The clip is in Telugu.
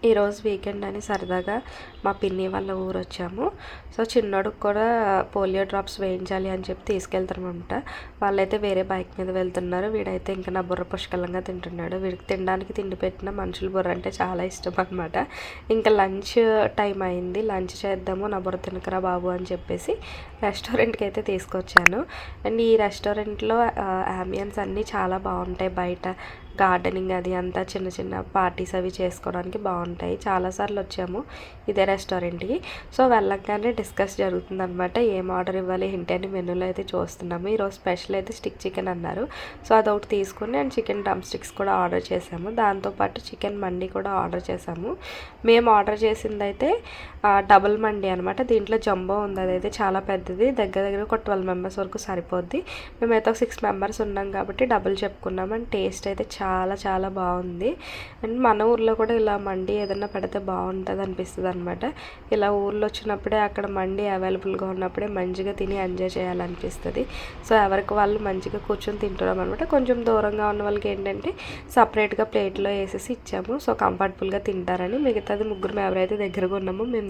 ఈరోజు వీకెండ్ అని సరదాగా మా పిన్ని వాళ్ళ ఊరు వచ్చాము. సో చిన్నోడికి కూడా పోలియో డ్రాప్స్ వేయించాలి అని చెప్పి తీసుకెళ్తారనమాట. వాళ్ళైతే వేరే బైక్ మీద వెళ్తున్నారు. వీడైతే ఇంకా నా బుర్ర పుష్కలంగా తింటున్నాడు. వీడికి తినడానికి తిండి పెట్టిన మనుషుల బుర్ర అంటే చాలా ఇష్టం అనమాట. ఇంకా లంచ్ టైం అయింది, లంచ్ చేద్దాము, నా బుర్ర తినకరా బాబు అని చెప్పేసి రెస్టారెంట్కి అయితే తీసుకొచ్చాను. అండ్ ఈ రెస్టారెంట్లో అంబియన్స్ అన్నీ చాలా బాగుంటాయి. బయట గార్డెనింగ్ అది అంతా చిన్న చిన్న పార్టీస్ అవి చేసుకోవడానికి బాగుంటాయి. చాలాసార్లు వచ్చాము ఇదే రెస్టారెంట్కి. సో వెళ్ళంగానే డిస్కస్ జరుగుతుందనమాట, ఏం ఆర్డర్ ఇవ్వాలి ఏంటి అని మెనూలో అయితే చూస్తున్నాము. ఈరోజు స్పెషల్ అయితే స్టిక్ చికెన్ అన్నారు. సో అదొకటి తీసుకుని అండ్ చికెన్ డ్రమ్ స్టిక్స్ కూడా ఆర్డర్ చేసాము. దాంతోపాటు చికెన్ మండి కూడా ఆర్డర్ చేసాము. మేము ఆర్డర్ చేసింది అయితే డబుల్ మండి అనమాట. దీంట్లో జంబో ఉంది, అదైతే చాలా పెద్దది, దగ్గర దగ్గర ఒక 12 మెంబర్స్ వరకు సరిపోద్ది. మేమైతే ఒక 6 మెంబర్స్ ఉన్నాం కాబట్టి డబుల్ చెప్పుకున్నాం. అండ్ టేస్ట్ అయితే చాలా చాలా బాగుంది. అండ్ మన ఊర్లో కూడా ఇలా మండి ఏదన్నా పెడితే బాగుంటుంది అనిపిస్తుంది అనమాట. ఇలా ఊర్లో వచ్చినప్పుడే అక్కడ మండి అవైలబుల్గా ఉన్నప్పుడే మంచిగా తిని ఎంజాయ్ చేయాలనిపిస్తుంది. సో ఎవరికి వాళ్ళు మంచిగా కూర్చొని తింటున్నాం అనమాట. కొంచెం దూరంగా ఉన్న వాళ్ళకి ఏంటంటే సపరేట్గా ప్లేట్లో వేసేసి ఇచ్చాము. సో కంఫర్టబుల్గా తింటారని. మిగతాది ముగ్గురు ఎవరైతే దగ్గరగా ఉన్నామో మేము